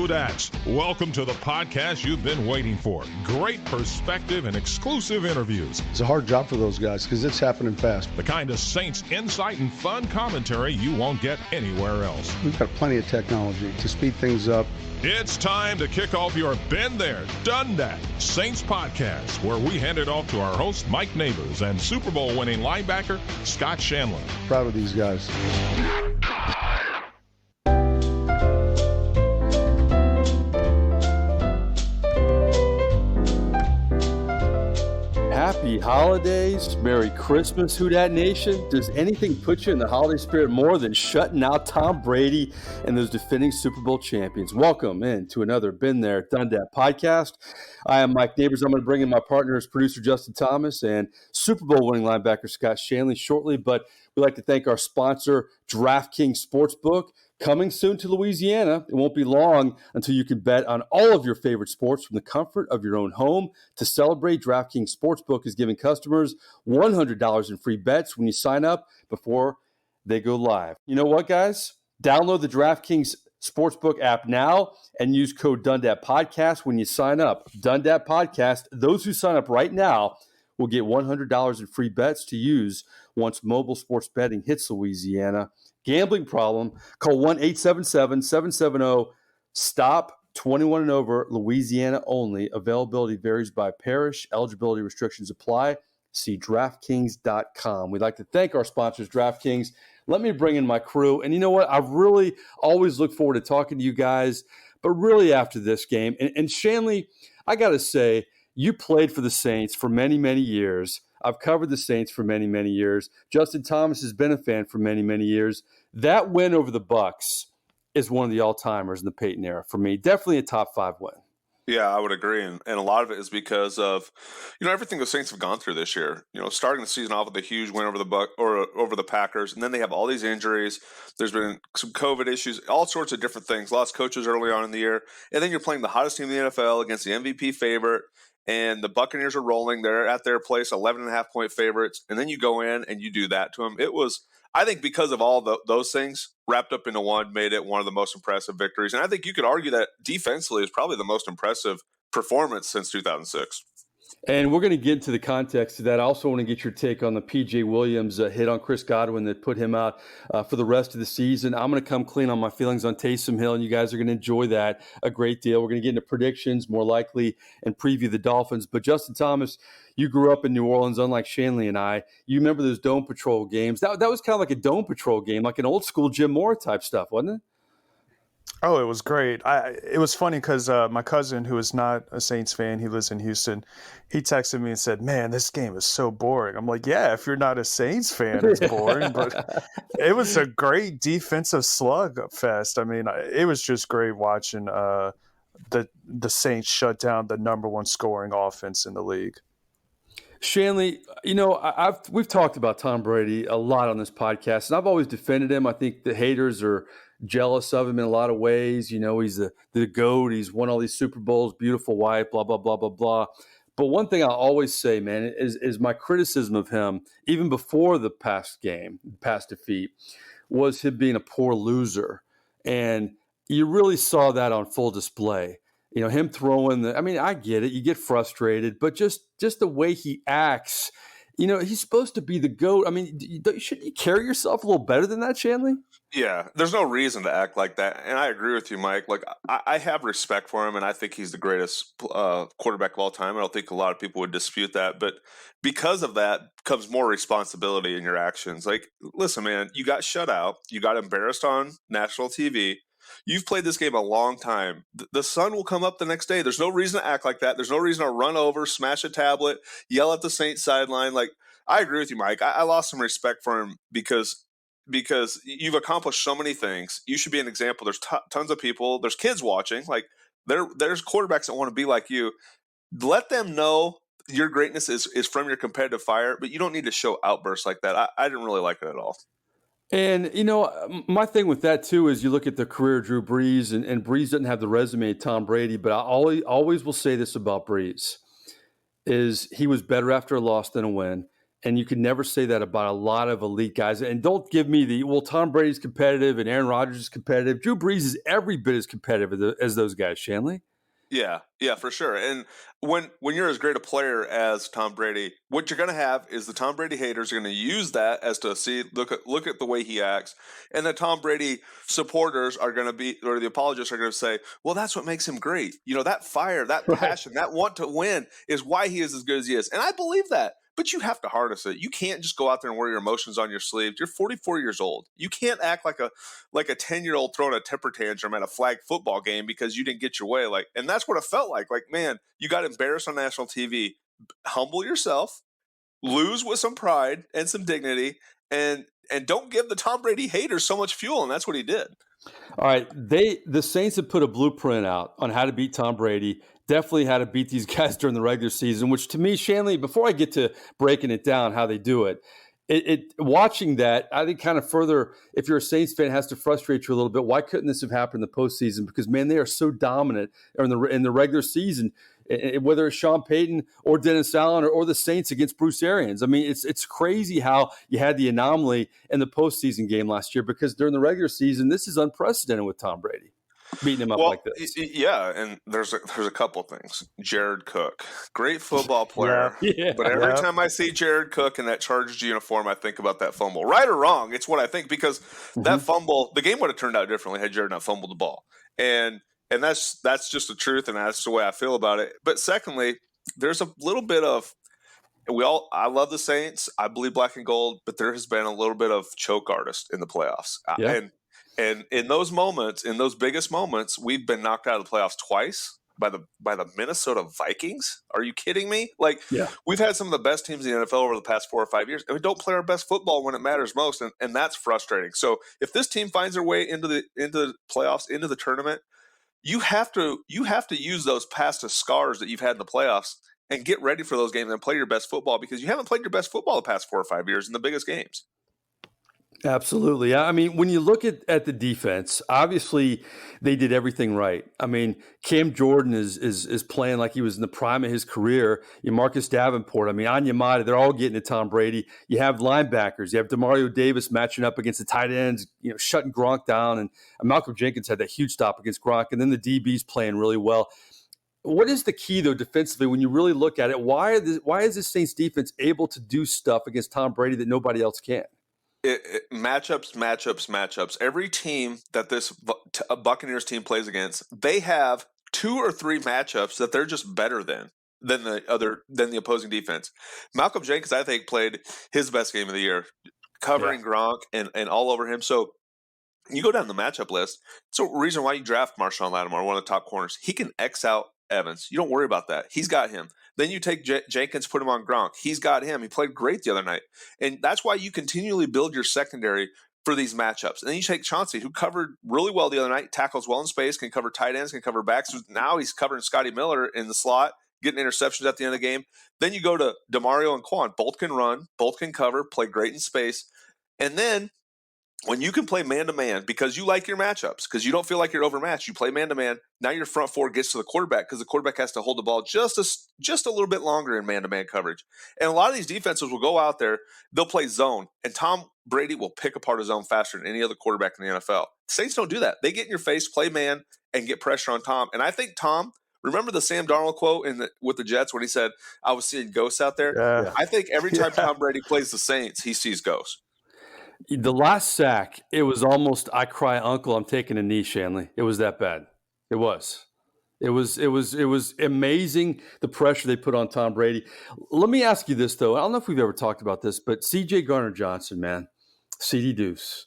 Whodats. Welcome to the podcast you've been waiting for. Great perspective and exclusive interviews. It's a hard job for those guys because it's happening fast. The kind of Saints insight and fun commentary you won't get anywhere else. We've got plenty of technology to speed things up. It's time to kick off your Been There, Done That Saints podcast, where we hand it off to our host, Mike Nabors, and Super Bowl winning linebacker, Scott Shanle. Proud of these guys. Happy holidays, Merry Christmas, Whodat Nation. Does anything put you in the holiday spirit more than shutting out Tom Brady and those defending Super Bowl champions? Welcome in to another Been There, Done That podcast. I am Mike Nabors. I'm going to bring in my partners, producer Justin Thomas and Super Bowl winning linebacker Scott Shanle shortly, but we'd like to thank our sponsor, DraftKings Sportsbook. Coming soon to Louisiana. It won't be long until you can bet on all of your favorite sports from the comfort of your own home. To celebrate, DraftKings Sportsbook is giving customers $100 in free bets when you sign up before they go live. You know what, guys? Download the DraftKings Sportsbook app now and use code DUNDAT when you sign up. DUNDAT Podcast. Those who sign up right now will get $100 in free bets to use once mobile sports betting hits Louisiana. Gambling problem? Call 1-877-770-STOP. 21 and over, Louisiana only. Availability varies by parish. Eligibility restrictions apply. See DraftKings.com. We'd like to thank our sponsors, DraftKings. Let me bring in my crew. And you know what? I really always look forward to talking to you guys, but really after this game. And Shanle, I got to say, you played for the Saints for many, many years. I've covered the Saints for many, many years. Justin Thomas has been a fan for many, many years. That win over the Bucs is one of the all-timers in the Peyton era for me. Definitely a top 5 win. Yeah, I would agree. And a lot of it is because of, everything the Saints have gone through this year. Starting the season off with a huge win over the over the Packers, and then they have all these injuries. There's been some COVID issues, all sorts of different things. Lost coaches early on in the year. And then you're playing the hottest team in the NFL against the MVP favorite. And the Buccaneers are rolling. They're at their place, 11.5-point favorites. And then you go in and you do that to them. It was, I think, because of all those things wrapped up into one, made it one of the most impressive victories. And I think you could argue that defensively is probably the most impressive performance since 2006. And we're going to get into the context of that. I also want to get your take on the P.J. Williams hit on Chris Godwin that put him out for the rest of the season. I'm going to come clean on my feelings on Taysom Hill, and you guys are going to enjoy that a great deal. We're going to get into predictions, more likely, and preview the Dolphins. But Justin Thomas, you grew up in New Orleans, unlike Shanle and I. You remember those Dome Patrol games. That was kind of like a Dome Patrol game, like an old school Jim Moore type stuff, wasn't it? Oh, it was great. It was funny because my cousin, who is not a Saints fan, he lives in Houston, he texted me and said, "Man, this game is so boring." I'm like, yeah, if you're not a Saints fan, it's boring. But it was a great defensive slugfest. I mean, it was just great watching the Saints shut down the number one scoring offense in the league. Shanle, we've talked about Tom Brady a lot on this podcast, and I've always defended him. I think the haters are jealous of him in a lot of ways. He's the GOAT. He's won all these Super Bowls, beautiful wife, blah, blah, blah, blah, blah. But one thing I always say, man, is my criticism of him, even before the past defeat, was him being a poor loser. And you really saw that on full display. Him throwing I get it. You get frustrated, but just the way he acts, he's supposed to be the GOAT. I mean, shouldn't you carry yourself a little better than that, Shanle? Yeah, there's no reason to act like that. And I agree with you, Mike. Like, I have respect for him, and I think he's the greatest quarterback of all time. I don't think a lot of people would dispute that. But because of that comes more responsibility in your actions. Like, listen, man, you got shut out. You got embarrassed on national TV. You've played this game a long time. The sun will come up the next day. There's no reason to act like that. There's no reason to run over, smash a tablet, yell at the Saints sideline. Like, I agree with you, Mike. I lost some respect for him because you've accomplished so many things. You should be an example. There's tons of people. There's kids watching. Like, there's quarterbacks that want to be like you. Let them know your greatness is from your competitive fire, but you don't need to show outbursts like that. I didn't really like it at all. And, my thing with that, too, is you look at the career of Drew Brees, and Brees doesn't have the resume of Tom Brady, but I always will say this about Brees, is he was better after a loss than a win. And you can never say that about a lot of elite guys. And don't give me Tom Brady's competitive and Aaron Rodgers is competitive. Drew Brees is every bit as competitive as those guys, Shanle. Yeah, for sure. And when you're as great a player as Tom Brady, what you're going to have is the Tom Brady haters are going to use that as to look at the way he acts, and the Tom Brady supporters are going to be, or the apologists are going to say, well, that's what makes him great. That fire, that passion, that want to win is why he is as good as he is. And I believe that. But you have to harness it. You can't just go out there and wear your emotions on your sleeve. You're 44 years old. You can't act like a 10-year-old throwing a temper tantrum at a flag football game because you didn't get your way. And that's what it felt like. Like, man, you got embarrassed on national TV. Humble yourself, lose with some pride and some dignity, and don't give the Tom Brady haters so much fuel. And that's what he did. All right, the Saints have put a blueprint out on how to beat Tom Brady. Definitely how to beat these guys during the regular season, which to me, Shanle, before I get to breaking it down, how they do it, watching that, I think kind of further, if you're a Saints fan, it has to frustrate you a little bit. Why couldn't this have happened in the postseason? Because, man, they are so dominant in the regular season, whether it's Sean Payton or Dennis Allen or the Saints against Bruce Arians. I mean, it's crazy how you had the anomaly in the postseason game last year, because during the regular season, this is unprecedented with Tom Brady beating him up like this. Yeah, and there's a couple things. Jared Cook, great football player, but every time I see Jared Cook in that Chargers uniform, I think about that fumble. Right or wrong, it's what I think, because that fumble, the game would have turned out differently had Jared not fumbled the ball. And that's just the truth, and that's the way I feel about it. But secondly, there's a little bit of I love the Saints. I believe black and gold, but there has been a little bit of choke artist in the playoffs. And in those moments, in those biggest moments, we've been knocked out of the playoffs twice by the Minnesota Vikings. Are you kidding me? We've had some of the best teams in the NFL over the past 4 or 5 years, and we don't play our best football when it matters most, and that's frustrating. So if this team finds their way into the playoffs, into the tournament, you have to use those past scars that you've had in the playoffs and get ready for those games and play your best football, because you haven't played your best football the past 4 or 5 years in the biggest games. Absolutely. I mean, when you look at the defense, obviously they did everything right. I mean, Cam Jordan is playing like he was in the prime of his career. Marcus Davenport, Anyamata, they're all getting to Tom Brady. You have linebackers. You have Demario Davis matching up against the tight ends, shutting Gronk down. And Malcolm Jenkins had that huge stop against Gronk. And then the DB's playing really well. What is the key, though, defensively, when you really look at it? Why is this Saints defense able to do stuff against Tom Brady that nobody else can? Matchups. Every team that this Buccaneers team plays against, they have 2 or 3 matchups that they're just better than the opposing defense. Malcolm Jenkins, I think, played his best game of the year, covering Gronk and all over him. So you go down the matchup list. It's a reason why you draft Marshawn Lattimore, one of the top corners. He can X out Evans. You don't worry about that. He's got him. Then you take Jenkins, put him on Gronk. He's got him. He played great the other night. And that's why you continually build your secondary for these matchups. And then you take Chauncey, who covered really well the other night, tackles well in space, can cover tight ends, can cover backs. Now he's covering Scotty Miller in the slot, getting interceptions at the end of the game. Then you go to DeMario and Quan. Both can run, both can cover, play great in space. And then when you can play man-to-man because you like your matchups, because you don't feel like you're overmatched, you play man-to-man, now your front four gets to the quarterback because the quarterback has to hold the ball just a little bit longer in man-to-man coverage. And a lot of these defenses will go out there, they'll play zone, and Tom Brady will pick apart a zone faster than any other quarterback in the NFL. The Saints don't do that. They get in your face, play man, and get pressure on Tom. And I think Tom, remember the Sam Darnold quote with the Jets when he said, I was seeing ghosts out there? Yeah. I think every time Tom Brady plays the Saints, he sees ghosts. The last sack, it was almost, I cry uncle, I'm taking a knee, Shanle. It was that bad. It was amazing, the pressure they put on Tom Brady. Let me ask you this, though. I don't know if we've ever talked about this, but C.J. Garner-Johnson, man, C.D. Deuce,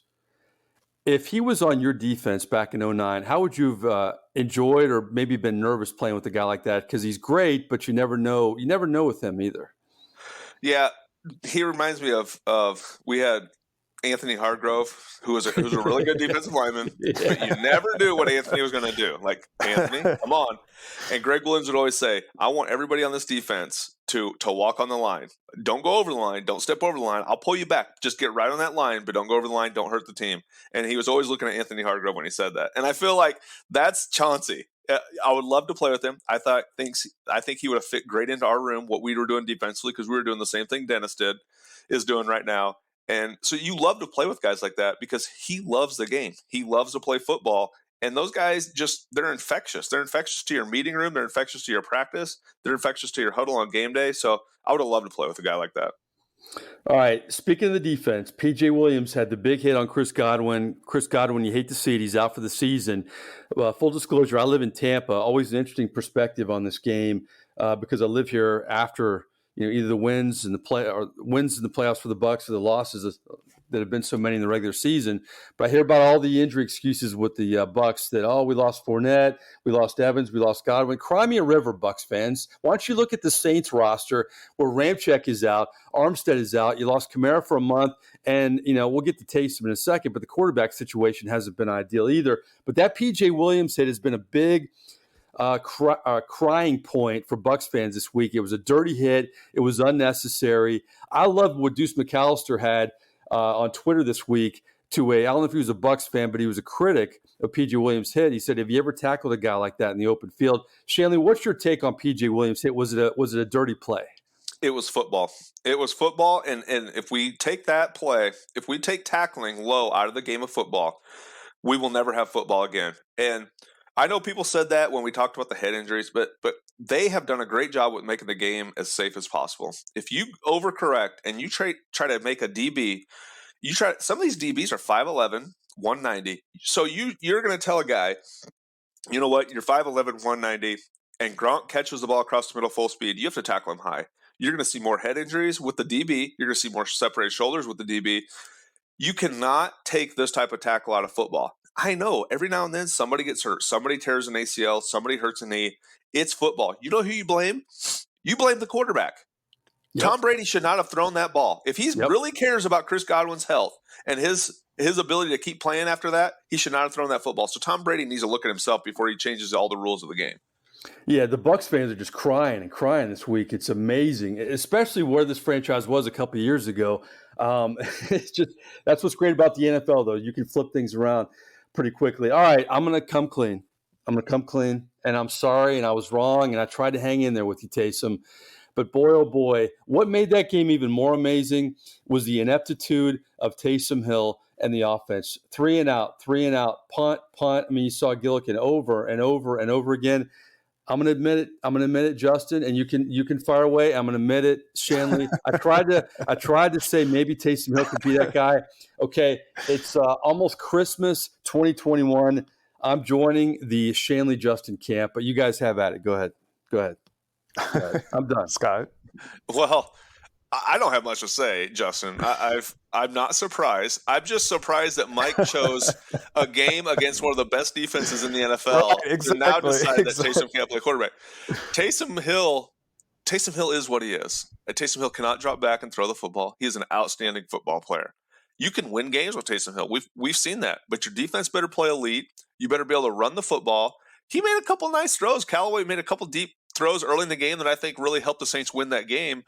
if he was on your defense back in 2009, how would you have enjoyed or maybe been nervous playing with a guy like that? Because he's great, but you never know with him either. Yeah, he reminds me of we had Anthony Hargrove, who was a really good defensive lineman, but you never knew what Anthony was going to do. Like, Anthony, come on. And Greg Williams would always say, I want everybody on this defense to walk on the line. Don't go over the line. Don't step over the line. I'll pull you back. Just get right on that line, but don't go over the line. Don't hurt the team. And he was always looking at Anthony Hargrove when he said that. And I feel like that's Chauncey. I would love to play with him. I think he would have fit great into our room, what we were doing defensively, because we were doing the same thing Dennis did. is doing right now. And so you love to play with guys like that because he loves the game. He loves to play football. And those guys they're infectious. They're infectious to your meeting room. They're infectious to your practice. They're infectious to your huddle on game day. So I would have loved to play with a guy like that. All right. Speaking of the defense, P.J. Williams had the big hit on Chris Godwin. Chris Godwin, you hate to see it. He's out for the season. Full disclosure, I live in Tampa. Always an interesting perspective on this game because I live here after either the wins in the playoffs for the Bucs or the losses that have been so many in the regular season. But I hear about all the injury excuses with the Bucs that, we lost Fournette, we lost Evans, we lost Godwin. Cry me a river, Bucs fans. Why don't you look at the Saints roster where Ramczyk is out, Armstead is out, you lost Kamara for a month, and, we'll get to Taysom in a second, but the quarterback situation hasn't been ideal either. But that P.J. Williams hit has been a big crying point for Bucs fans this week. It was a dirty hit. It was unnecessary. I love what Deuce McAllister had on Twitter this week I don't know if he was a Bucs fan, but he was a critic of P.J. Williams' hit. He said, have you ever tackled a guy like that in the open field? Shanle, what's your take on P.J. Williams' hit? Was it a dirty play? It was football. It was football. And if we take that play, if we take tackling low out of the game of football, we will never have football again. And I know people said that when we talked about the head injuries, but they have done a great job with making the game as safe as possible. If you overcorrect and you try to make a DB, some of these DBs are 5'11", 190. So you're going to tell a guy, you know what, you're 5'11", 190, and Gronk catches the ball across the middle full speed. You have to tackle him high. You're going to see more head injuries with the DB. You're going to see more separated shoulders with the DB. You cannot take this type of tackle out of football. I know every now and then somebody gets hurt. Somebody tears an ACL. Somebody hurts a knee. It's football. You know who you blame? You blame the quarterback. Yep. Tom Brady should not have thrown that ball. If he really cares about Chris Godwin's health and his ability to keep playing after that, he should not have thrown that football. So Tom Brady needs to look at himself before he changes all the rules of the game. Yeah, the Bucs fans are just crying and crying this week. It's amazing, especially where this franchise was a couple of years ago. That's what's great about the NFL, though. You can flip things around pretty quickly. All right, I'm going to come clean. And I'm sorry, and I was wrong, and I tried to hang in there with you, Taysom. But boy, oh boy, what made that game even more amazing was the ineptitude of Taysom Hill and the offense. 3 and out, punt. I mean, you saw Gillikin over and over and over again. I'm going to admit it, Justin, and you can fire away. I'm going to admit it, Shanle. I tried to say maybe Taysom Hill could be that guy. Okay, it's almost Christmas 2021. I'm joining the Shanle Justin camp, but you guys have at it. Go ahead. I'm done. Scott. Well, I don't have much to say, Justin. I'm not surprised. I'm just surprised that Mike chose a game against one of the best defenses in the NFL to now decide that Taysom can't play quarterback. Taysom Hill is what he is. Taysom Hill cannot drop back and throw the football. He is an outstanding football player. You can win games with Taysom Hill. We've seen that. But your defense better play elite. You better be able to run the football. He made a couple nice throws. Callaway made a couple deep throws early in the game that I think really helped the Saints win that game.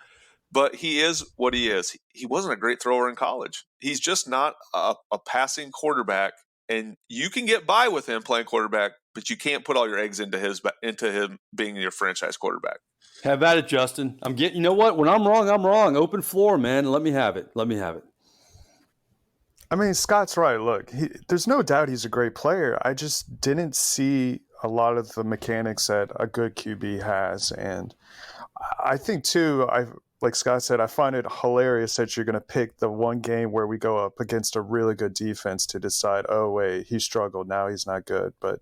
But he is what he is. He wasn't a great thrower in college. He's just not a passing quarterback. And you can get by with him playing quarterback, but you can't put all your eggs into him being your franchise quarterback. Have at it, Justin. You know what? When I'm wrong, I'm wrong. Open floor, man. Let me have it. I mean, Scott's right. Look, there's no doubt he's a great player. I just didn't see a lot of the mechanics that a good QB has. And I think, too, like Scott said, I find it hilarious that you're going to pick the one game where we go up against a really good defense to decide, oh, wait, he struggled. Now he's not good. But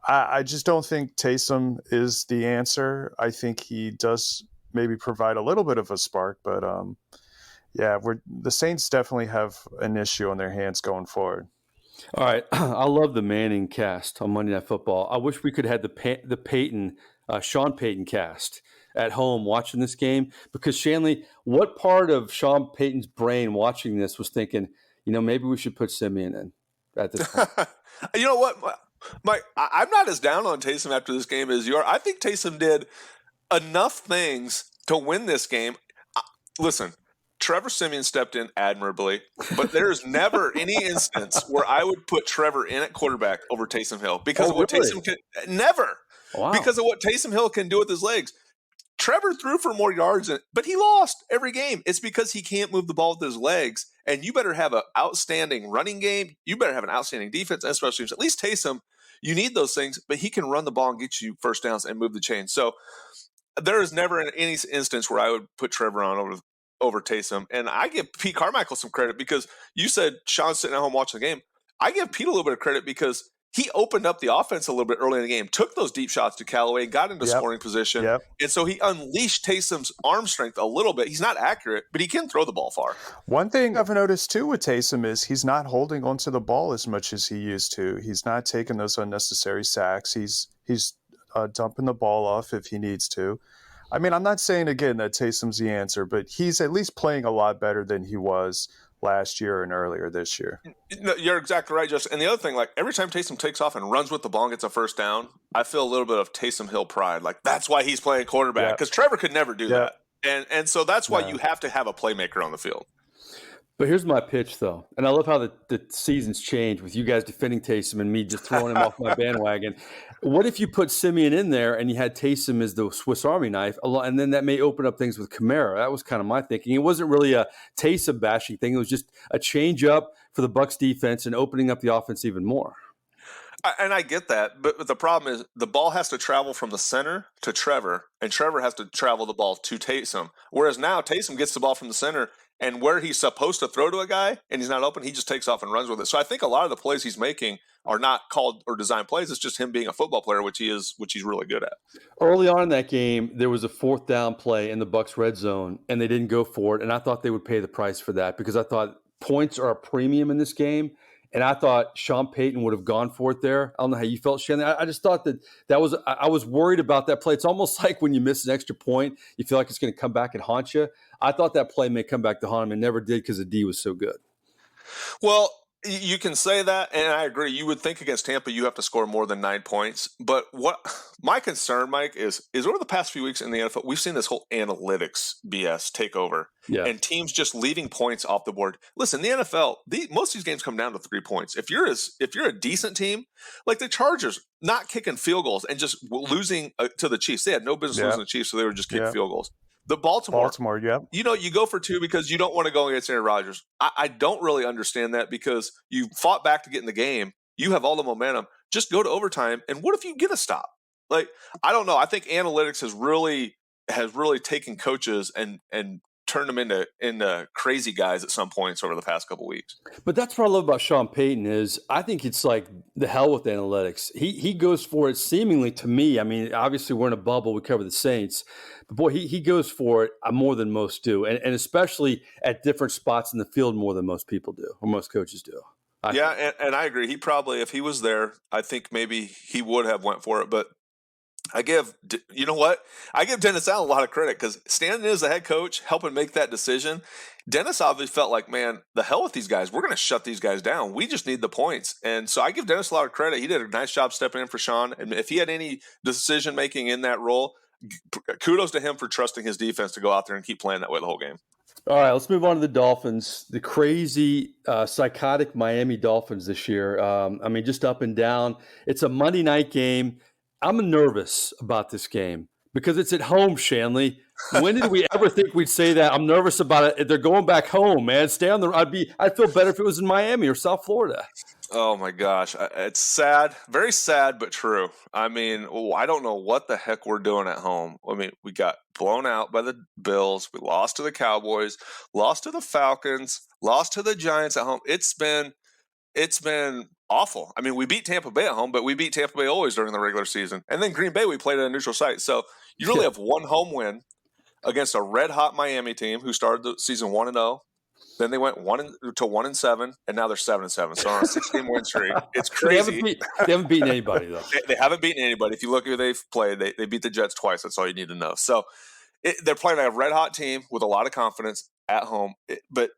I just don't think Taysom is the answer. I think he does maybe provide a little bit of a spark. But, the Saints definitely have an issue on their hands going forward. All right. I love the Manning cast on Monday Night Football. I wish we could have the Sean Payton cast at home watching this game, because Shanle, what part of Sean Payton's brain watching this was thinking, maybe we should put Simeon in at this point? You know what, Mike? I'm not as down on Taysom after this game as you are. I think Taysom did enough things to win this game. Listen, Trevor Siemian stepped in admirably, but there's never any instance where I would put Trevor in at quarterback over Taysom Hill because of what Taysom can never. Wow. Because of what Taysom Hill can do with his legs. Trevor threw for more yards, but he lost every game. It's because he can't move the ball with his legs. And you better have an outstanding running game. You better have an outstanding defense and special teams. At least Taysom, you need those things, but he can run the ball and get you first downs and move the chain. So there is never any instance where I would put Trevor on over Taysom. And I give Pete Carmichael some credit because you said Sean's sitting at home watching the game. I give Pete a little bit of credit because he opened up the offense a little bit early in the game, took those deep shots to Callaway, got into scoring position. And so he unleashed Taysom's arm strength a little bit. He's not accurate, but he can throw the ball far. One thing I've noticed too with Taysom is he's not holding onto the ball as much as he used to. He's not taking those unnecessary sacks. He's dumping the ball off if he needs to. I mean, I'm not saying again that Taysom's the answer, but he's at least playing a lot better than he was last year and earlier this year. No, you're exactly right, Justin. And the other thing, like every time Taysom takes off and runs with the ball and gets a first down, I feel a little bit of Taysom Hill pride. Like that's why he's playing quarterback because Trevor could never do that. And so that's why you have to have a playmaker on the field. But here's my pitch, though. And I love how the seasons change with you guys defending Taysom and me just throwing him off my bandwagon. What if you put Simeon in there and you had Taysom as the Swiss Army knife, and then that may open up things with Kamara? That was kind of my thinking. It wasn't really a Taysom bashing thing. It was just a change up for the Bucs defense and opening up the offense even more. And I get that, but the problem is the ball has to travel from the center to Trevor, and Trevor has to travel the ball to Taysom. Whereas now Taysom gets the ball from the center, and where he's supposed to throw to a guy and he's not open, he just takes off and runs with it. So I think a lot of the plays he's making are not called or designed plays. It's just him being a football player, which he's really good at. Early on in that game, there was a fourth down play in the Bucs red zone, and they didn't go for it. And I thought they would pay the price for that because I thought points are a premium in this game. And I thought Sean Payton would have gone for it there. I don't know how you felt, Shannon. I just thought that was – I was worried about that play. It's almost like when you miss an extra point, you feel like it's going to come back and haunt you. I thought that play may come back to haunt him and never did because the D was so good. Well, you can say that, and I agree. You would think against Tampa you have to score more than 9 points. But what my concern, Mike, is over the past few weeks in the NFL, we've seen this whole analytics BS take over. And teams just leaving points off the board. Listen, the NFL, most of these games come down to 3 points. If you're a decent team, like the Chargers, not kicking field goals and just losing to the Chiefs. They had no business losing the Chiefs, so they were just kicking field goals. The Baltimore, you go for 2 because you don't want to go against Aaron Rodgers. I don't really understand that because you fought back to get in the game. You have all the momentum. Just go to overtime. And what if you get a stop? Like, I don't know. I think analytics has really taken coaches and turned them into crazy guys at some points over the past couple of weeks. But that's what I love about Sean Payton is I think it's like the hell with analytics. He goes for it seemingly to me. I mean, obviously we're in a bubble. We cover the Saints. But boy, he goes for it more than most do. And especially at different spots in the field more than most people do or most coaches do. And I agree. He probably, if he was there, I think maybe he would have went for it. But I give Dennis Allen a lot of credit because standing as the head coach, helping make that decision, Dennis obviously felt like, man, the hell with these guys. We're going to shut these guys down. We just need the points. And so I give Dennis a lot of credit. He did a nice job stepping in for Sean. And if he had any decision-making in that role, kudos to him for trusting his defense to go out there and keep playing that way the whole game. All right, let's move on to the Dolphins. The crazy, psychotic Miami Dolphins this year. I mean, just up and down. It's a Monday night game. I'm nervous about this game because it's at home, Shanle. When did we ever think we'd say that? I'm nervous about it. They're going back home, man. Stay on the. I'd feel better if it was in Miami or South Florida. Oh my gosh, it's sad, very sad, but true. I mean, I don't know what the heck we're doing at home. I mean, we got blown out by the Bills. We lost to the Cowboys, lost to the Falcons, lost to the Giants at home. It's been awful. I mean, we beat Tampa Bay at home, but we beat Tampa Bay always during the regular season. And then Green Bay, we played at a neutral site. So you really have one home win against a red-hot Miami team who started the season 1-0. Then they went 1-7, and now they're 7-7. So on a 6-game win streak, it's crazy. They haven't beaten anybody though. They haven't beaten anybody. If you look at who they've played, they beat the Jets twice. That's all you need to know. So they're playing a red-hot team with a lot of confidence at home. But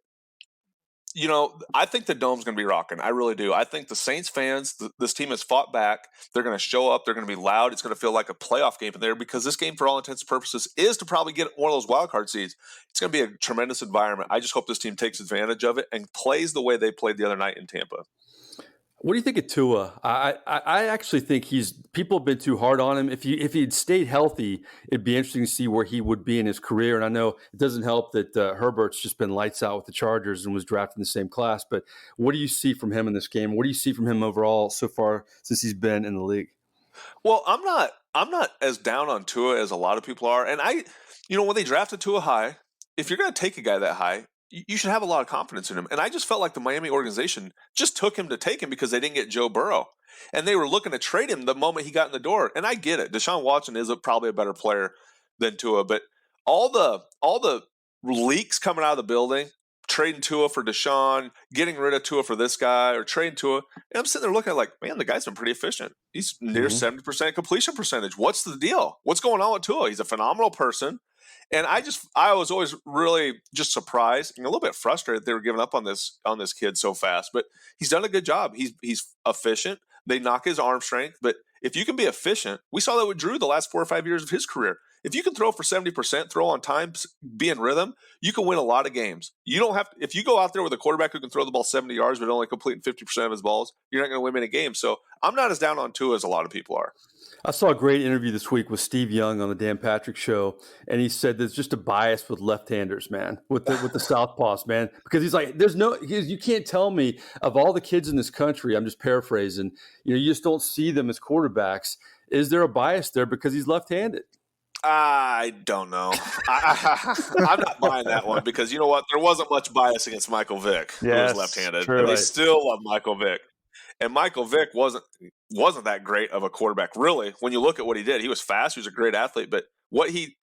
you know, I think the Dome's going to be rocking. I really do. I think the Saints fans, this team has fought back. They're going to show up. They're going to be loud. It's going to feel like a playoff game in there because this game, for all intents and purposes, is to probably get one of those wild card seeds. It's going to be a tremendous environment. I just hope this team takes advantage of it and plays the way they played the other night in Tampa. What do you think of Tua? I actually think people have been too hard on him. If he'd stayed healthy, it'd be interesting to see where he would be in his career. And I know it doesn't help that Herbert's just been lights out with the Chargers and was drafted in the same class. But what do you see from him in this game? What do you see from him overall so far since he's been in the league? Well, I'm not as down on Tua as a lot of people are. And when they drafted Tua high, if you're going to take a guy that high, you should have a lot of confidence in him. And I just felt like the Miami organization just took him to take him because they didn't get Joe Burrow. And they were looking to trade him the moment he got in the door. And I get it. Deshaun Watson is probably a better player than Tua. But all the leaks coming out of the building, trading Tua for Deshaun, getting rid of Tua for this guy, or trading Tua, and I'm sitting there looking at like, man, the guy's been pretty efficient. He's near 70% completion percentage. What's the deal? What's going on with Tua? He's a phenomenal person. And I was always really just surprised and a little bit frustrated they were giving up on this kid so fast. But he's done a good job. He's efficient. They knock his arm strength. But if you can be efficient, we saw that with Drew the last 4 or 5 years of his career. If you can throw for 70%, throw on time, be in rhythm, you can win a lot of games. You don't have to, if you go out there with a quarterback who can throw the ball 70 yards but only completing 50% of his balls, you're not going to win many games. So I'm not as down on Tua as a lot of people are. I saw a great interview this week with Steve Young on the Dan Patrick Show, and he said there's just a bias with left-handers, man, with the southpaws, man, because he's like, you can't tell me of all the kids in this country. I'm just paraphrasing. You just don't see them as quarterbacks. Is there a bias there because he's left-handed? I don't know. I'm not buying that one because you know what? There wasn't much bias against Michael Vick, who was left-handed. True. And they still love Michael Vick. And Michael Vick wasn't that great of a quarterback, really. When you look at what he did, he was fast. He was a great athlete. But we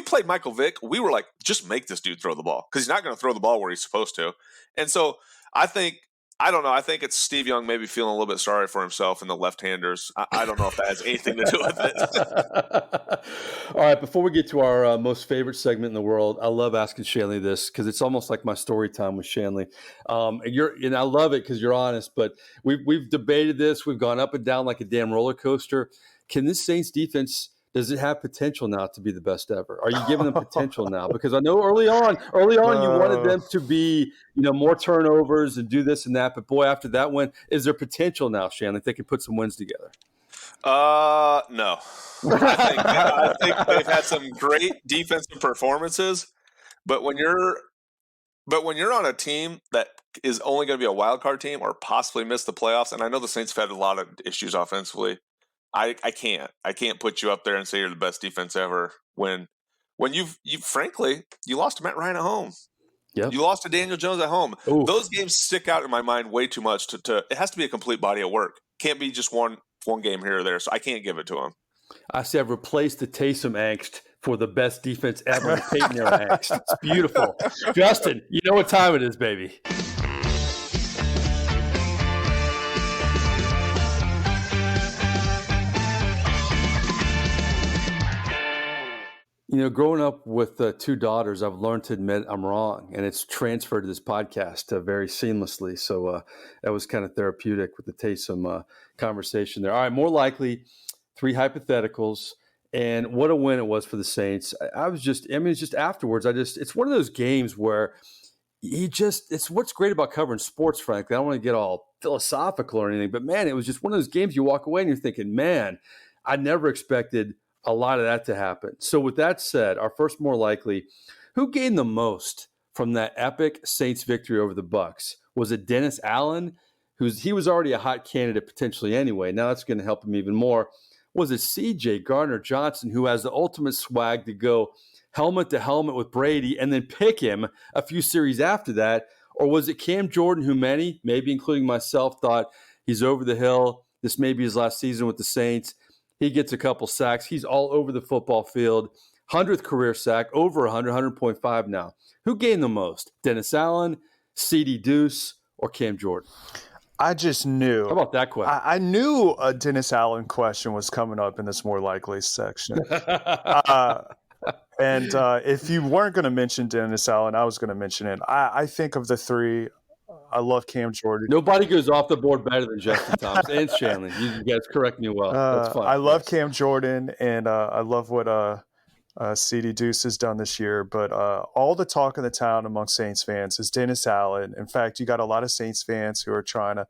played Michael Vick. We were like, just make this dude throw the ball because he's not going to throw the ball where he's supposed to. And so I don't know. I think it's Steve Young maybe feeling a little bit sorry for himself and the left-handers. I don't know if that has anything to do with it. All right, before we get to our most favorite segment in the world, I love asking Shanle this because it's almost like my story time with Shanle. And I love it because you're honest, but we've debated this. We've gone up and down like a damn roller coaster. Can this Saints defense, does it have potential now to be the best ever? Are you giving them potential now? Because I know early on you wanted them to be, more turnovers and do this and that. But boy, after that one, is there potential now, Shanle, they can put some wins together? No. I think they've had some great defensive performances, but when you're on a team that is only going to be a wild card team or possibly miss the playoffs, and I know the Saints have had a lot of issues offensively. I can't put you up there and say you're the best defense ever when you frankly lost to Matt Ryan at home. Yep. You lost to Daniel Jones at home. Ooh. Those games stick out in my mind way too much to it has to be a complete body of work. Can't be just one game here or there. So I can't give it to him. I say I've replaced the Taysom angst for the best defense ever, the Peyton era angst. It's beautiful. Justin, you know what time it is, baby. Growing up with 2 daughters, I've learned to admit I'm wrong, and it's transferred to this podcast very seamlessly. So that was kind of therapeutic with the Taysom conversation there. All right, more likely, 3 hypotheticals, and what a win it was for the Saints. It's just afterwards. It's one of those games where it's what's great about covering sports, frankly. I don't want to get all philosophical or anything, but man, it was just one of those games you walk away and you're thinking, man, I never expected a lot of that to happen. So with that said, our first more likely, who gained the most from that epic Saints victory over the Bucs? Was it Dennis Allen, he was already a hot candidate potentially anyway? Now that's going to help him even more. Was it CJ Gardner-Johnson, who has the ultimate swag to go helmet to helmet with Brady and then pick him a few series after that? Or was it Cam Jordan, who many, maybe including myself, thought he's over the hill, this may be his last season with the Saints? He gets a couple sacks. He's all over the football field. 100th career sack, over 100, 100.5 now. Who gained the most? Dennis Allen, C.D. Deuce, or Cam Jordan? I just knew. How about that question? I knew a Dennis Allen question was coming up in this more likely section. And if you weren't going to mention Dennis Allen, I was going to mention it. I think of the 3, I love Cam Jordan. Nobody goes off the board better than Justin Thomas and Shanle. You guys correct me well. That's fine. I love Cam Jordan, and I love what C.D. Deuce has done this year. But all the talk in the town among Saints fans is Dennis Allen. In fact, you got a lot of Saints fans who are trying to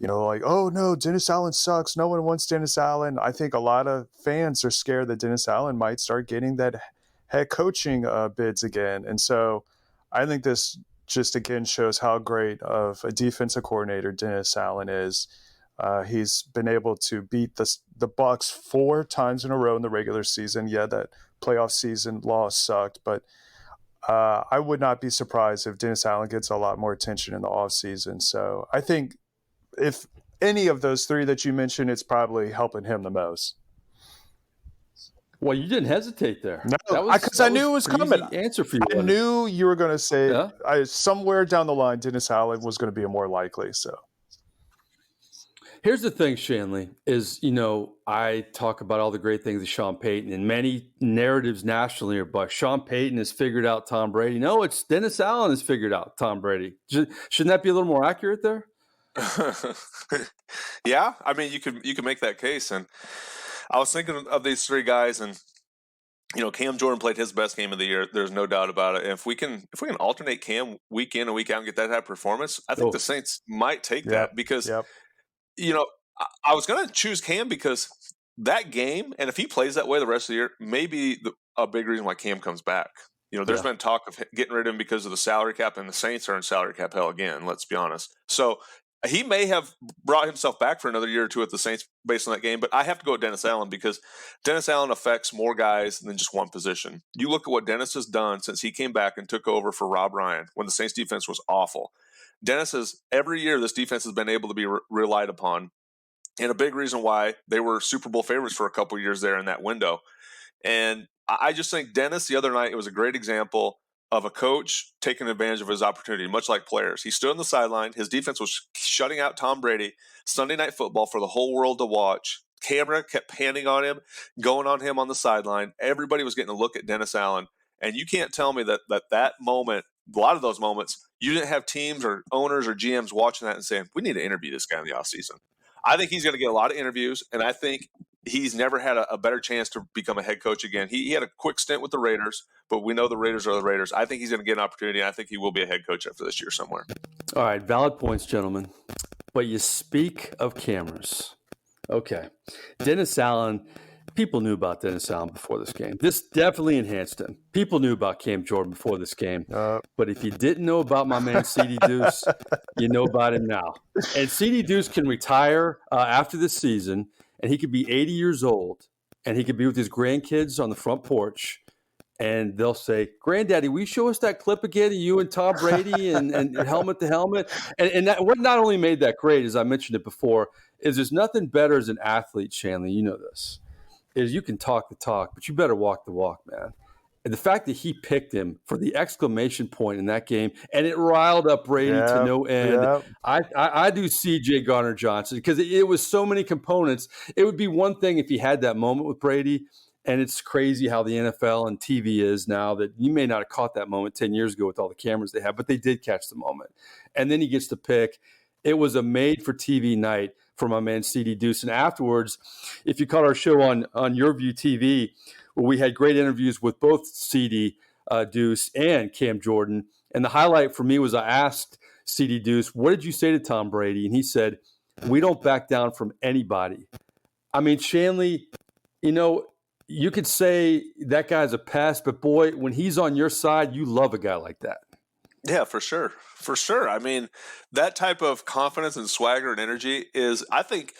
like, oh no, Dennis Allen sucks. No one wants Dennis Allen. I think a lot of fans are scared that Dennis Allen might start getting that head coaching bids again. And so I think this just again shows how great of a defensive coordinator Dennis Allen is. He's been able to beat the Bucs 4 times in a row in the regular season. Yeah, that playoff season loss sucked, but I would not be surprised if Dennis Allen gets a lot more attention in the offseason. So I think if any of those 3 that you mentioned, it's probably helping him the most. Well, you didn't hesitate there. No, because I knew it was coming. Answer for you. I knew you were going to say somewhere down the line, Dennis Allen was going to be more likely. So here's the thing, Shanle, is, I talk about all the great things of Sean Payton, and many narratives nationally are, but Sean Payton has figured out Tom Brady. No, it's Dennis Allen has figured out Tom Brady. Shouldn't that be a little more accurate there? Yeah, I mean, you could make that case. And I was thinking of these 3 guys, and Cam Jordan played his best game of the year. There's no doubt about it. And if we can alternate Cam week in and week out and get that type of performance, I think the Saints might take that because I was going to choose Cam because that game, and if he plays that way the rest of the year, maybe a big reason why Cam comes back. There's been talk of getting rid of him because of the salary cap, and the Saints are in salary cap hell again, let's be honest. So he may have brought himself back for another year or 2 at the Saints based on that game, but I have to go with Dennis Allen because Dennis Allen affects more guys than just one position. You look at what Dennis has done since he came back and took over for Rob Ryan when the Saints defense was awful. Dennis has, every year this defense has been able to be relied upon, and a big reason why they were Super Bowl favorites for a couple years there in that window. And I just think Dennis the other night, it was a great example of a coach taking advantage of his opportunity, much like players. He stood on the sideline. His defense was shutting out Tom Brady, Sunday Night Football for the whole world to watch. Camera kept panning on him, going on him on the sideline. Everybody was getting a look at Dennis Allen. And you can't tell me that moment, a lot of those moments, you didn't have teams or owners or GMs watching that and saying, we need to interview this guy in the offseason. I think he's going to get a lot of interviews, and I think he's never had a better chance to become a head coach again. He had a quick stint with the Raiders, but we know the Raiders are the Raiders. I think he's going to get an opportunity, and I think he will be a head coach after this year somewhere. All right, valid points, gentlemen. But you speak of cameras. Okay. Dennis Allen, people knew about Dennis Allen before this game. This definitely enhanced him. People knew about Cam Jordan before this game. But if you didn't know about my man CD Deuce, you know about him now. And CD Deuce can retire after this season, and he could be 80 years old, and he could be with his grandkids on the front porch, and they'll say, Granddaddy, will you show us that clip again of you and Tom Brady and helmet to helmet? And that, what not only made that great, as I mentioned it before, is there's nothing better as an athlete, Shanle, you know this, is you can talk the talk, but you better walk the walk, man. And the fact that he picked him for the exclamation point in that game, and it riled up Brady to no end. Yep. I do C.J. Garner-Johnson because it was so many components. It would be one thing if he had that moment with Brady, and it's crazy how the NFL and TV is now that you may not have caught that moment 10 years ago with all the cameras they have, but they did catch the moment. And then he gets to pick. It was a made-for-TV night for my man CD Deuce. And afterwards, if you caught our show on Your View TV, where we had great interviews with both CD Deuce and Cam Jordan. And the highlight for me was I asked CD Deuce, what did you say to Tom Brady? And he said, we don't back down from anybody. I mean, Shanle, you could say that guy's a pest, but boy, when he's on your side, you love a guy like that. Yeah, for sure. For sure. I mean, that type of confidence and swagger and energy is, I think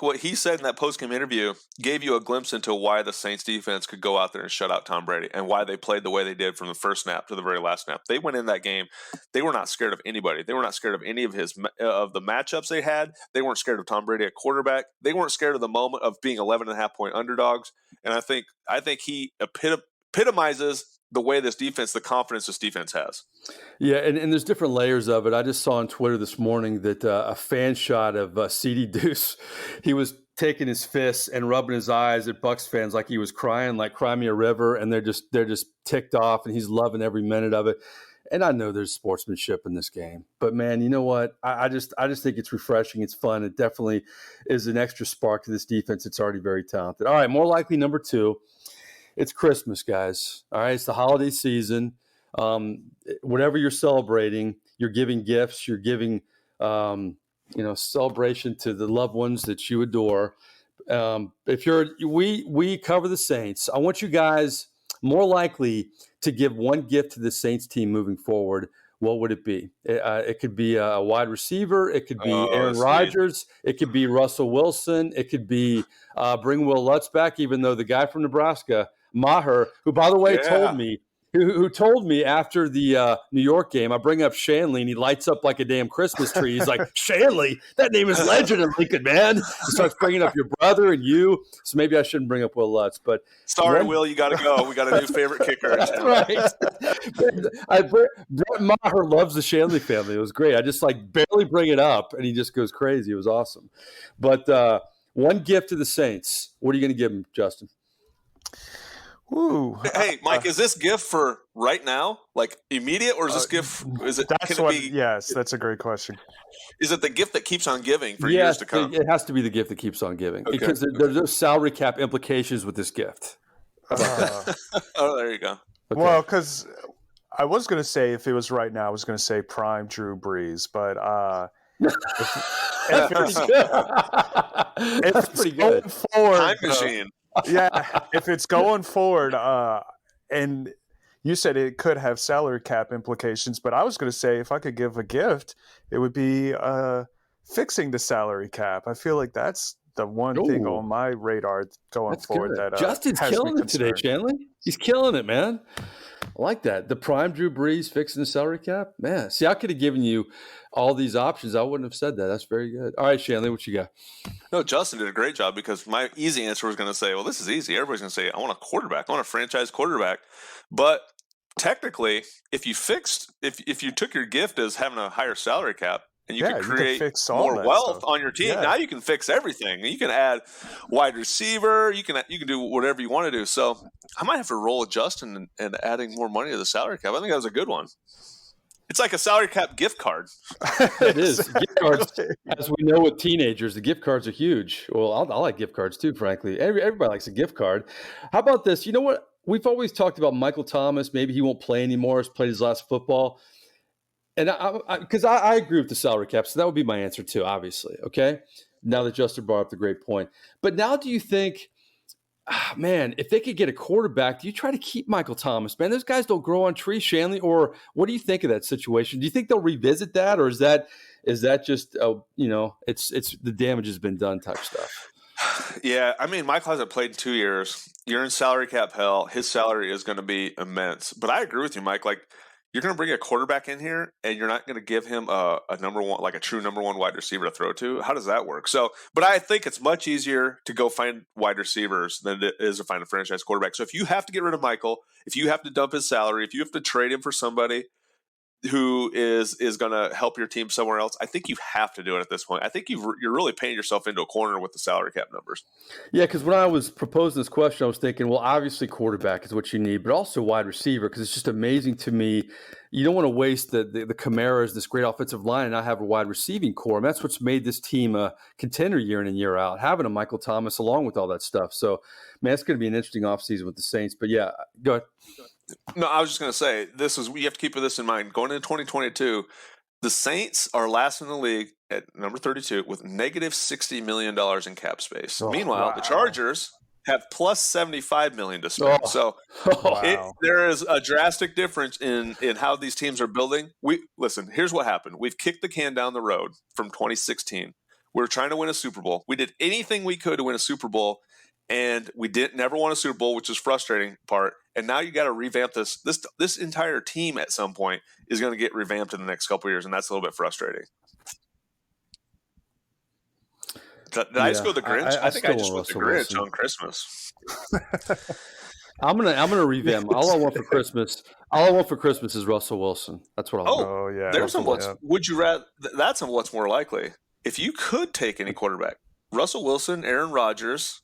what he said in that postgame interview gave you a glimpse into why the Saints defense could go out there and shut out Tom Brady and why they played the way they did from the first snap to the very last snap. They went in that game. They were not scared of anybody. They were not scared of any of of the matchups they had. They weren't scared of Tom Brady at quarterback. They weren't scared of the moment of being 11.5-point underdogs. And I think he epitomizes the way this defense, the confidence this defense has. Yeah, and there's different layers of it. I just saw on Twitter this morning that a fan shot of CD Deuce, he was taking his fists and rubbing his eyes at Bucs fans like he was crying, like cry me a river, and they're just ticked off, and he's loving every minute of it. And I know there's sportsmanship in this game, but man, you know what? I just think it's refreshing. It's fun. It definitely is an extra spark to this defense. It's already very talented. All right, more likely number 2. It's Christmas, guys. All right, it's the holiday season. Whatever you're celebrating, you're giving gifts, you're giving celebration to the loved ones that you adore. We cover the Saints. I want you guys more likely to give one gift to the Saints team moving forward. What would it be? It could be a wide receiver. It could be Aaron Rodgers. It could be Russell Wilson. It could be bring Will Lutz back, even though the guy from Nebraska, Maher, who, by the way, told me, who told me after the New York game, I bring up Shanle, and he lights up like a damn Christmas tree. He's like, Shanle, that name is legend in Lincoln, man. He starts bringing up your brother and you. So maybe I shouldn't bring up Will Lutz. But sorry, Will, you got to go. We got a new favorite kicker. Right. Brett Maher loves the Shanle family. It was great. I just barely bring it up, and he just goes crazy. It was awesome. But one gift to the Saints. What are you going to give him, Justin? Ooh. Hey, Mike, is this gift for right now, like immediate, or is this gift? Yes, that's a great question. Is it the gift that keeps on giving for years to come? It has to be the gift that keeps on giving because there's no salary cap implications with this gift. Oh, there you go. Okay. Well, because I was going to say if it was right now, I was going to say prime Drew Brees, but that's pretty good. Time machine. Yeah, if it's going forward, and you said it could have salary cap implications, but I was going to say if I could give a gift, it would be fixing the salary cap. I feel like that's the one thing on my radar going forward. Good. Justin's killing it today, Shanle. He's killing it, man. I like that. The prime Drew Brees fixing the salary cap. Man, see, I could have given you all these options. I wouldn't have said that. That's very good. All right, Shanle, what you got? No, Justin did a great job because my easy answer was going to say, well, this is easy. Everybody's going to say, I want a quarterback. I want a franchise quarterback. But technically, if you took your gift as having a higher salary cap, and you can create more wealth on your team. Yeah. Now you can fix everything. You can add wide receiver. You can do whatever you want to do. So I might have to roll with Justin and adding more money to the salary cap. I think that was a good one. It's like a salary cap gift card. It is. Gift cards, as we know with teenagers, the gift cards are huge. Well, I like gift cards too, frankly. Everybody likes a gift card. How about this? You know what? We've always talked about Michael Thomas. Maybe he won't play anymore. He's played his last football. And because I agree with the salary cap, so that would be my answer too, obviously. Okay, now that Justin brought up the great point. But now do you think, man, if they could get a quarterback, do you try to keep Michael Thomas? Man, those guys don't grow on trees, Shanle. Or what do you think of that situation? Do you think they'll revisit that, or is that just it's the damage has been done type stuff? Yeah, I mean, Michael hasn't played in 2 years. You're in salary cap hell. His salary is going to be immense. But I agree with you, Mike. Like, you're going to bring a quarterback in here, and you're not going to give him a number one, like a true number one wide receiver to throw to. How does that work? So, but I think it's much easier to go find wide receivers than it is to find a franchise quarterback. So if you have to get rid of Michael, if you have to dump his salary, if you have to trade him for somebody who is going to help your team somewhere else, I think you have to do it at this point. I think you're really painting yourself into a corner with the salary cap numbers. Yeah, because when I was proposing this question, I was thinking, well, obviously quarterback is what you need, but also wide receiver, because it's just amazing to me. You don't want to waste the Camaras, this great offensive line, and not have a wide receiving core. And that's what's made this team a contender year in and year out, having a Michael Thomas along with all that stuff. So, man, it's going to be an interesting offseason with the Saints. But, yeah, go ahead. No, I was just going to say, you have to keep this in mind. Going into 2022, the Saints are last in the league at number 32 with negative $60 million in cap space. Meanwhile, the Chargers have plus $75 million to spend. So there is a drastic difference in how these teams are building. Listen, here's what happened. We've kicked the can down the road from 2016. We were trying to win a Super Bowl. We did anything we could to win a Super Bowl, and we never won a Super Bowl, which is frustrating part. And now you got to revamp this. This entire team at some point is going to get revamped in the next couple of years, and that's a little bit frustrating. Did I just go the Grinch? I think I just went the Grinch on Christmas. I'm gonna revamp. All I want for Christmas is Russell Wilson. That's what I want. Oh yeah. There's would you rather? That's what's more likely. If you could take any quarterback, Russell Wilson, Aaron Rodgers,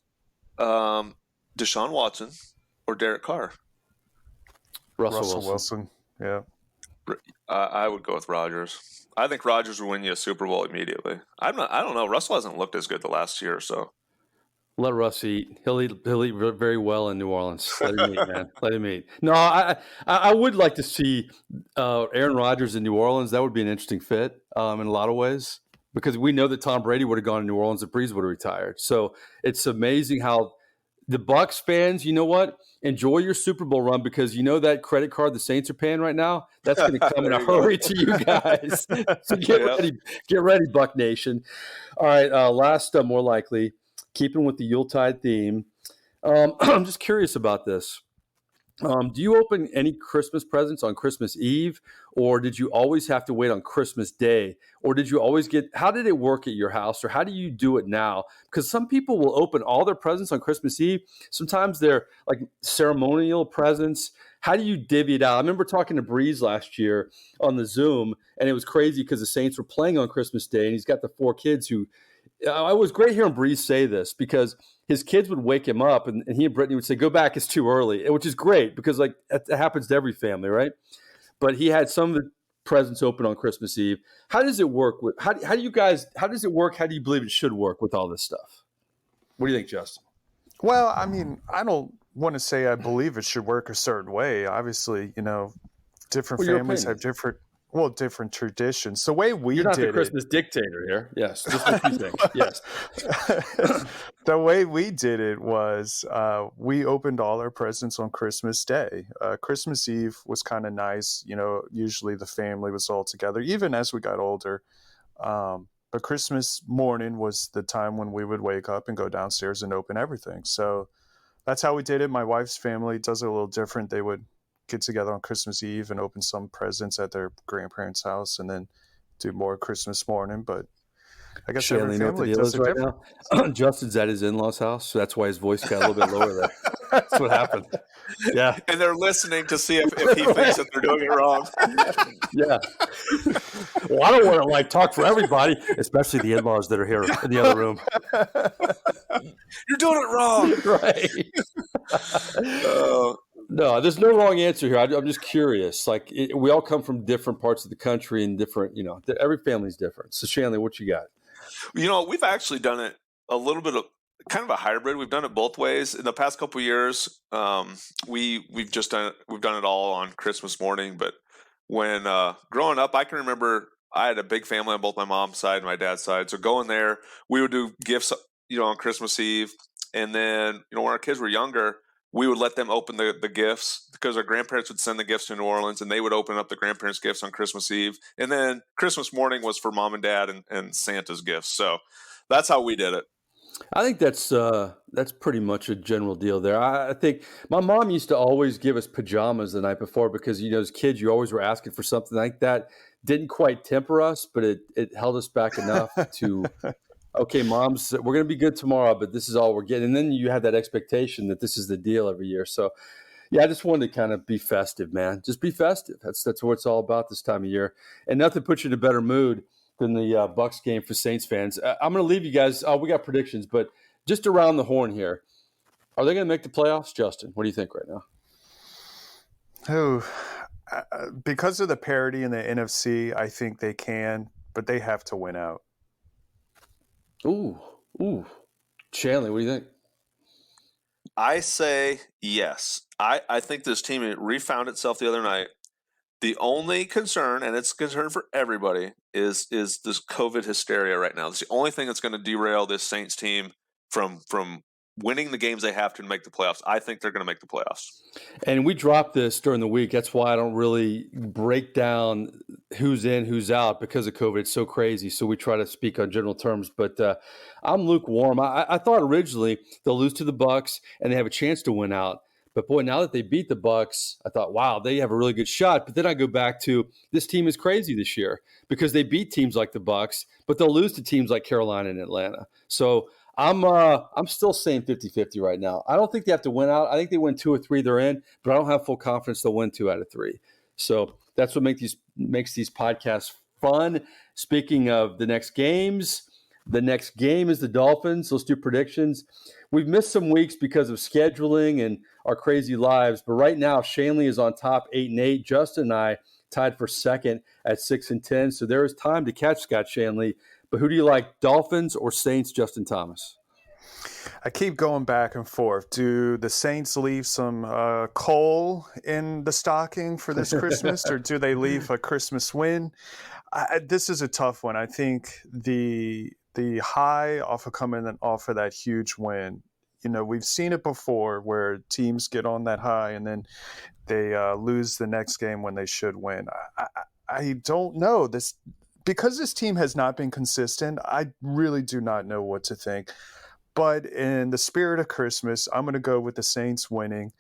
Deshaun Watson, or Derek Carr. Russell Wilson. Yeah. I would go with Rodgers. I think Rodgers will win you a Super Bowl immediately. I don't know. Russell hasn't looked as good the last year or so. Let Russ eat. He'll eat very well in New Orleans. Let him eat, man. Let him eat. No, I would like to see Aaron Rodgers in New Orleans. That would be an interesting fit in a lot of ways. because we know that Tom Brady would have gone to New Orleans if Breeze would have retired. So it's amazing how the Bucs fans, you know what? Enjoy your Super Bowl run, because you know that credit card the Saints are paying right now, that's going to come in a hurry to you guys. So get ready, Buck Nation. All right, last more likely, keeping with the Yuletide theme. I'm just curious about this. Do you open any Christmas presents on Christmas Eve, or did you always have to wait on Christmas Day? Or did you always how did it work at your house, or how do you do it now? Because some people will open all their presents on Christmas Eve. Sometimes they're like ceremonial presents. How do you divvy it out? I remember talking to Breeze last year on the Zoom, and it was crazy because the Saints were playing on Christmas Day, and he's got the 4 kids who, it was great hearing Breeze say this, because his kids would wake him up, and he and Brittany would say, "Go back, it's too early," which is great because like it happens to every family, right? But he had some of the presents open on Christmas Eve. How does it work? How does it work? How do you believe it should work with all this stuff? What do you think, Justin? Well, I mean, I don't want to say I believe it should work a certain way. Obviously, different families have different traditions. The way we You're not did the Christmas dictator here. Yes, just what you think. Yes. The way we did it was we opened all our presents on Christmas Day. Christmas Eve was kind of nice. Usually the family was all together, even as we got older. But Christmas morning was the time when we would wake up and go downstairs and open everything. So that's how we did it. My wife's family does it a little different. They would get together on Christmas Eve and open some presents at their grandparents' house, and then do more Christmas morning. But I guess every family does it different. Now? Justin's at his in-laws' house, so that's why his voice got a little bit lower there. That's what happened. Yeah. And they're listening to see if he thinks that they're doing it wrong. Yeah. Well, I don't want to talk for everybody, especially the in-laws that are here in the other room. You're doing it wrong. Right. No, there's no wrong answer here. I'm just curious. We all come from different parts of the country and different, every family's different. So, Shanle, what you got? We've actually done it a little bit of kind of a hybrid. We've done it both ways. In the past couple of years, we've done it all on Christmas morning. But when growing up, I can remember I had a big family on both my mom's side and my dad's side. So going there, we would do gifts, on Christmas Eve. And then, when our kids were younger, we would let them open the gifts, because our grandparents would send the gifts to New Orleans, and they would open up the grandparents' gifts on Christmas Eve. And then Christmas morning was for mom and dad and Santa's gifts. So that's how we did it. I think that's pretty much a general deal there. I think my mom used to always give us pajamas the night before, because, as kids, you always were asking for something like that. Didn't quite temper us, but it held us back enough to – okay, moms, we're going to be good tomorrow, but this is all we're getting. And then you have that expectation that this is the deal every year. So, yeah, I just wanted to kind of be festive, man. Just be festive. That's what it's all about this time of year. And nothing puts you in a better mood than the Bucs game for Saints fans. I'm going to leave you guys. We got predictions, but just around the horn here. Are they going to make the playoffs, Justin? What do you think right now? Because of the parity in the NFC, I think they can, but they have to win out. Ooh. Shanle, what do you think? I say yes. I think this team refound itself the other night. The only concern, and it's a concern for everybody, is this COVID hysteria right now. It's the only thing that's going to derail this Saints team from winning the games they have to make the playoffs. I think they're going to make the playoffs. And we dropped this during the week. That's why I don't really break down who's in, who's out because of COVID. It's so crazy. So we try to speak on general terms. But I'm lukewarm. I thought originally they'll lose to the Bucs and they have a chance to win out. But, boy, now that they beat the Bucs, I thought, wow, they have a really good shot. But then I go back to this team is crazy this year because they beat teams like the Bucs, but they'll lose to teams like Carolina and Atlanta. So I'm still saying 50-50 right now. I don't think they have to win out. I think they win 2 or 3, they're in. But I don't have full confidence they'll win 2 out of 3. So that's what makes these podcasts fun. Speaking of the next games, the next game is the Dolphins. Let's do predictions. We've missed some weeks because of scheduling and our crazy lives, but right now Shanle is on top 8-8. Justin and I tied for second at 6-10. So there is time to catch Scott Shanle. But who do you like, Dolphins or Saints, Justin Thomas? I keep going back and forth. Do the Saints leave some coal in the stocking for this Christmas, or do they leave a Christmas win? This is a tough one. I think the high coming off of that huge win, we've seen it before where teams get on that high and then they lose the next game when they should win. I don't know this. Because this team has not been consistent, I really do not know what to think. But in the spirit of Christmas, I'm going to go with the Saints winning.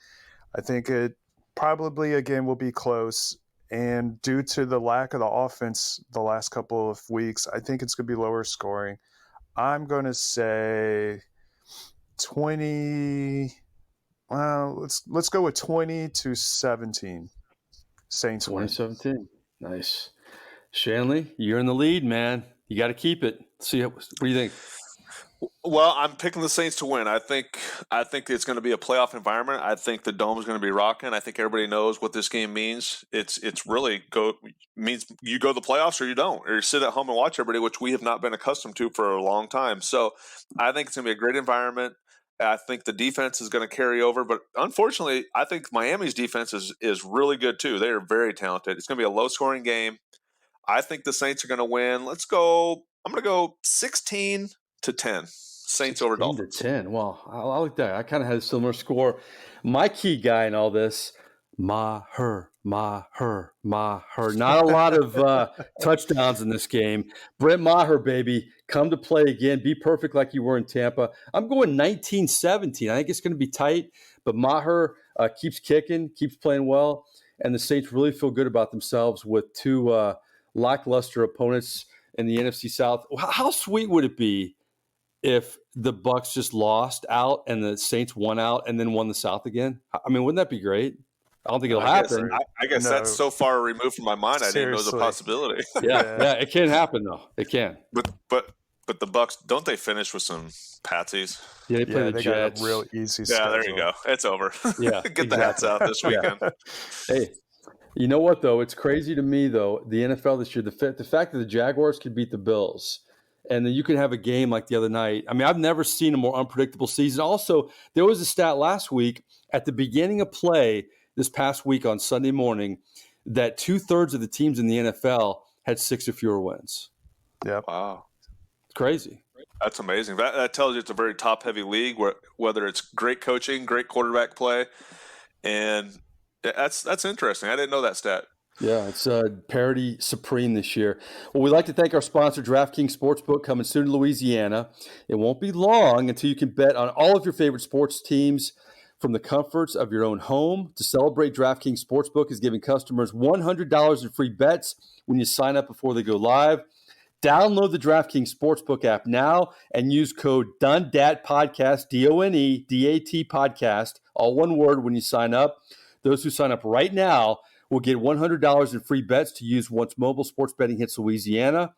I think it probably, again, will be close. And due to the lack of the offense the last couple of weeks, I think it's going to be lower scoring. I'm going to say 20 – well, let's go with 20-17. Saints win. 2017. Nice. Shanle, you're in the lead, man. You got to keep it. What do you think? Well, I'm picking the Saints to win. I think it's going to be a playoff environment. I think the dome is going to be rocking. I think everybody knows what this game means. It's really means you go to the playoffs or you don't, or you sit at home and watch everybody, which we have not been accustomed to for a long time. So I think it's going to be a great environment. I think the defense is going to carry over, but unfortunately, I think Miami's defense is really good too. They are very talented. It's going to be a low-scoring game. I think the Saints are going to win. I'm going to go 16-10. Saints over Dolphins. 16-10. Well, I like that. I kind of had a similar score. My key guy in all this, Maher. Not a lot of touchdowns in this game. Brett Maher, baby, come to play again. Be perfect like you were in Tampa. I'm going 19-17. I think it's going to be tight, but Maher keeps kicking, keeps playing well, and the Saints really feel good about themselves with two lackluster opponents in the NFC South. How sweet would it be if the Bucs just lost out and the Saints won out and then won the South again? I mean, wouldn't that be great? I don't think it'll happen. I guess that's so far removed from my mind. I didn't know it was a possibility. Yeah, it can happen though. It can. But the Bucs, don't they finish with some patsies? Yeah, they play the Jets. Got a real easy schedule. Yeah, there you go. It's over. Yeah, get the hats out this weekend. Hey. You know what, though? It's crazy to me, though, the NFL this year, the fact that the Jaguars could beat the Bills and then you could have a game like the other night. I mean, I've never seen a more unpredictable season. Also, there was a stat last week at the beginning of play this past week on Sunday morning that 2/3 of the teams in the NFL had 6 or fewer wins. Yeah. Wow. It's crazy. That's amazing. That tells you it's a very top-heavy league, whether it's great coaching, great quarterback play, and – That's interesting. I didn't know that stat. Yeah, it's parity supreme this year. Well, we'd like to thank our sponsor, DraftKings Sportsbook, coming soon to Louisiana. It won't be long until you can bet on all of your favorite sports teams from the comforts of your own home. To celebrate, DraftKings Sportsbook is giving customers $100 in free bets when you sign up before they go live. Download the DraftKings Sportsbook app now and use code DONEDAT-PODCAST, DONEDAT podcast, all one word when you sign up. Those who sign up right now will get $100 in free bets to use once mobile sports betting hits Louisiana.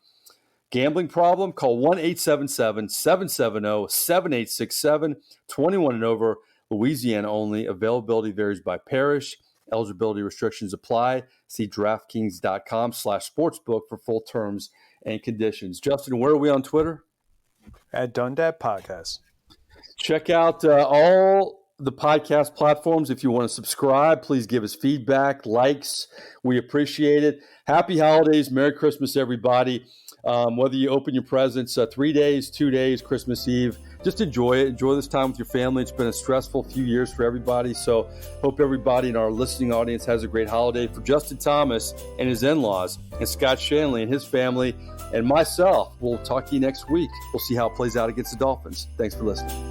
Gambling problem? Call 1-877-770-7867. 21 and over. Louisiana only. Availability varies by parish. Eligibility restrictions apply. See DraftKings.com/sportsbook for full terms and conditions. Justin, where are we on Twitter? At Dundat Podcast. Check out all the podcast platforms. If you want to subscribe, please give us feedback, likes. We appreciate it. Happy holidays. Merry Christmas, everybody. Whether you open your presents 3 days, 2 days, Christmas Eve, just enjoy it. Enjoy this time with your family. It's been a stressful few years for everybody. So hope everybody in our listening audience has a great holiday. For Justin Thomas and his in-laws, and Scott Shanle and his family, and myself, we'll talk to you next week. We'll see how it plays out against the Dolphins. Thanks for listening.